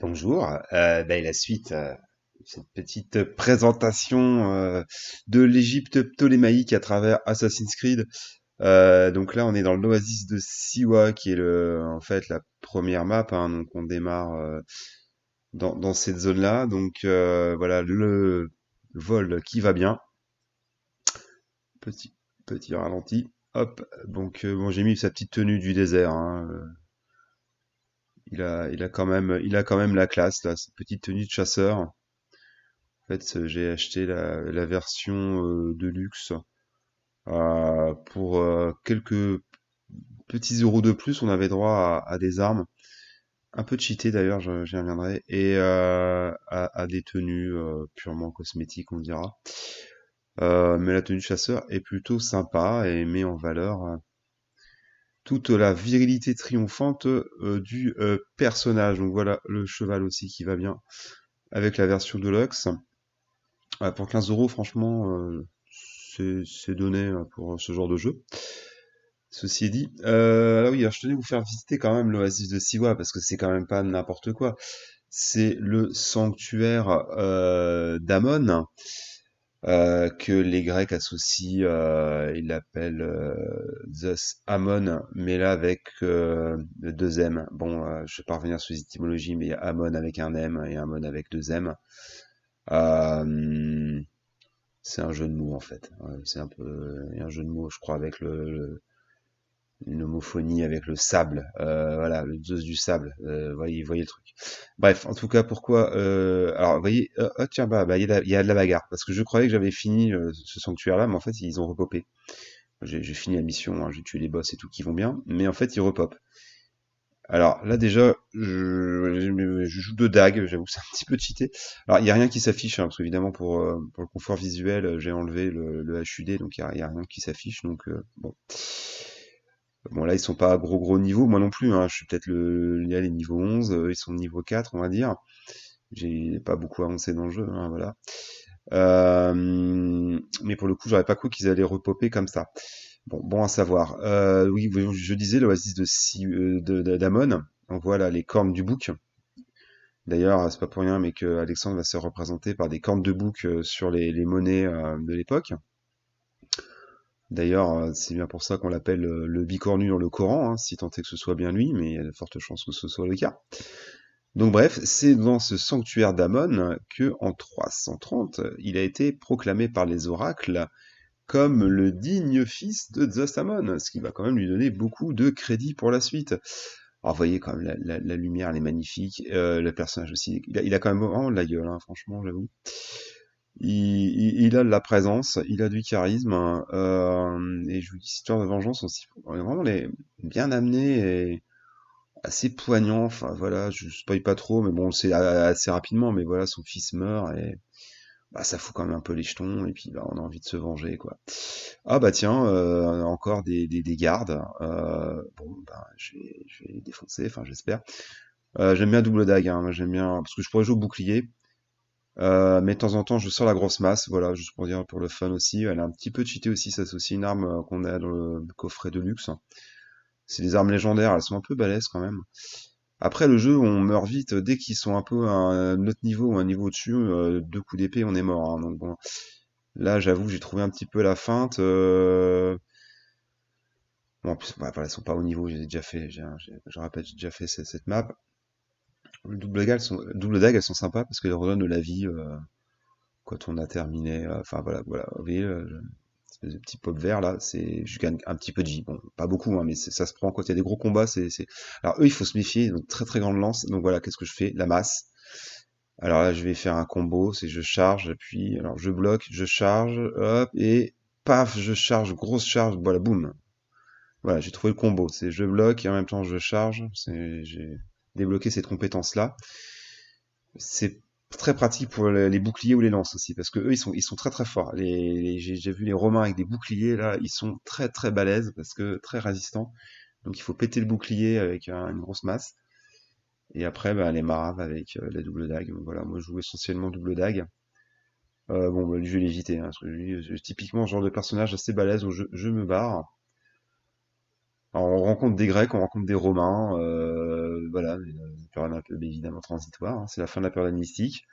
Bonjour, la suite, cette petite présentation de l'Égypte ptolémaïque à travers Assassin's Creed. Donc là, on est dans l'oasis de Siwa, qui est en fait la première map, hein, donc on démarre dans cette zone-là. Donc voilà, le vol qui va bien, petit petit ralenti. Hop, donc bon, j'ai mis sa petite tenue du désert, hein. Il a quand même la classe là, cette petite tenue de chasseur. En fait, j'ai acheté la version de luxe pour quelques petits euros de plus. On avait droit à des armes, un peu cheatées d'ailleurs, j'y reviendrai, et à des tenues purement cosmétiques, on dira. Mais la tenue de chasseur est plutôt sympa et met en valeur toute la virilité triomphante du personnage. Donc voilà, le cheval aussi qui va bien avec la version Deluxe. Pour 15 euros, franchement, c'est donné pour ce genre de jeu. Ceci est dit, alors oui, alors je tenais à vous faire visiter quand même l'oasis de Siwa parce que c'est quand même pas n'importe quoi. C'est le sanctuaire d'Amon que les Grecs associent, ils l'appellent Zeus Amon, mais là avec deux M. Bon, je vais pas revenir sur les étymologies, mais il y a Amon avec un M et Amon avec deux M. Euh, C'est un jeu de mots en fait. C'est un peu il y a un jeu de mots, je crois, avec une homophonie avec le sable. Voilà, le zeus du sable. Voyez le truc. Bref, en tout cas, pourquoi alors, vous voyez, tiens, il y a de la bagarre parce que je croyais que j'avais fini ce sanctuaire-là, mais en fait, ils ont repopé. J'ai fini la mission, hein, j'ai tué les boss et tout qui vont bien, mais en fait, ils repopent. Alors là déjà, je joue de dague, j'avoue c'est un petit peu cheaté. Alors il y a rien qui s'affiche, hein, parce qu'évidemment pour le confort visuel, j'ai enlevé le HUD, donc il y a rien qui s'affiche, donc bon. Bon là ils sont pas à gros niveau, moi non plus, hein, je suis peut-être là les niveaux 11, ils sont niveau 4 on va dire. J'ai pas beaucoup avancé dans le jeu, hein, voilà. Mais pour le coup j'aurais pas cru qu'ils allaient repopper comme ça. Bon à savoir. Oui, je disais l'oasis d'Amon. On voit là les cornes du bouc. D'ailleurs, c'est pas pour rien, mais que Alexandre va se représenter par des cornes de bouc sur les monnaies de l'époque. D'ailleurs, c'est bien pour ça qu'on l'appelle le bicornu dans le Coran, hein, si tant est que ce soit bien lui, mais il y a de fortes chances que ce soit le cas. Donc bref, c'est dans ce sanctuaire d'Amon que, en 330, il a été proclamé par les oracles comme le digne fils de Zeus-Amon, ce qui va quand même lui donner beaucoup de crédit pour la suite. Alors, vous voyez quand même la lumière, elle est magnifique, le personnage aussi, il a quand même vraiment de la gueule, hein, franchement, j'avoue. Il a de la présence, il a du charisme, hein, et je vous dis, cette histoire de vengeance aussi, vraiment bien amené et assez poignant. Enfin voilà, je spoil pas trop, mais bon, c'est assez rapidement, mais voilà, son fils meurt et bah, ça fout quand même un peu les jetons, et puis bah, on a envie de se venger, quoi. Ah bah tiens, encore des gardes. Bon, bah, je vais les défoncer, enfin j'espère. J'aime bien double dague, hein, moi, j'aime bien, parce que je pourrais jouer au bouclier, mais de temps en temps je sors la grosse masse, voilà, juste pour dire pour le fun aussi. Elle est un petit peu cheatée aussi, ça c'est aussi une arme qu'on a dans le coffret de luxe. C'est des armes légendaires, elles sont un peu balèzes quand même. Après, le jeu, on meurt vite dès qu'ils sont un peu à un autre niveau ou un niveau au-dessus. Deux coups d'épée, on est mort, hein. Donc bon, là, j'avoue, j'ai trouvé un petit peu la feinte. Bon, en plus, bah, voilà, ils sont pas au niveau. J'ai déjà fait. Je répète, j'ai déjà fait cette map. Le double dague, elles sont sympas parce qu'elles redonnent de la vie quand on a terminé. Enfin voilà, voilà. Vous voyez, espèce de petit pop vert là, je gagne un petit peu de vie. Bon, pas beaucoup, hein, mais ça se prend quand il y a des gros combats. Alors eux, il faut se méfier. Donc très très grande lance. Donc voilà, qu'est-ce que je fais? La masse. Alors là, je vais faire un combo, c'est je charge, puis alors je bloque, je charge, hop, et paf, je charge, grosse charge, voilà, boum. Voilà, j'ai trouvé le combo, c'est je bloque et en même temps je charge, j'ai débloqué cette compétence-là. C'est très pratique pour les boucliers ou les lances aussi, parce que eux, ils sont très très forts. J'ai vu les Romains avec des boucliers, là, ils sont très très balèzes, parce que très résistants. Donc il faut péter le bouclier avec une grosse masse. Et après, bah, les maraves avec la double dague. Donc voilà, moi je joue essentiellement double dague. Bon, bah, lui, je vais l'éviter, hein, parce que lui, typiquement, ce genre de personnage assez balèze où je me barre. Alors, on rencontre des Grecs, on rencontre des Romains, voilà, des période un peu évidemment transitoire, hein, c'est la fin de la période mystique.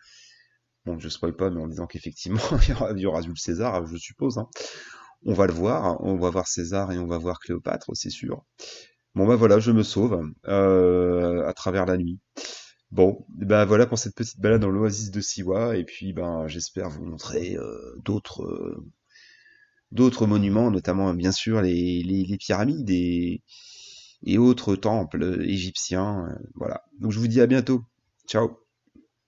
Bon, je spoil pas, mais en disant qu'effectivement, il y aura Jules César, je suppose, hein. On va le voir, hein, on va voir César et on va voir Cléopâtre, c'est sûr. Bon, bah voilà, je me sauve à travers la nuit. Bon, bah voilà pour cette petite balade dans l'oasis de Siwa, et puis ben j'espère vous montrer d'autres monuments, notamment bien sûr les pyramides et autres temples égyptiens. Voilà. Donc je vous dis à bientôt. Ciao.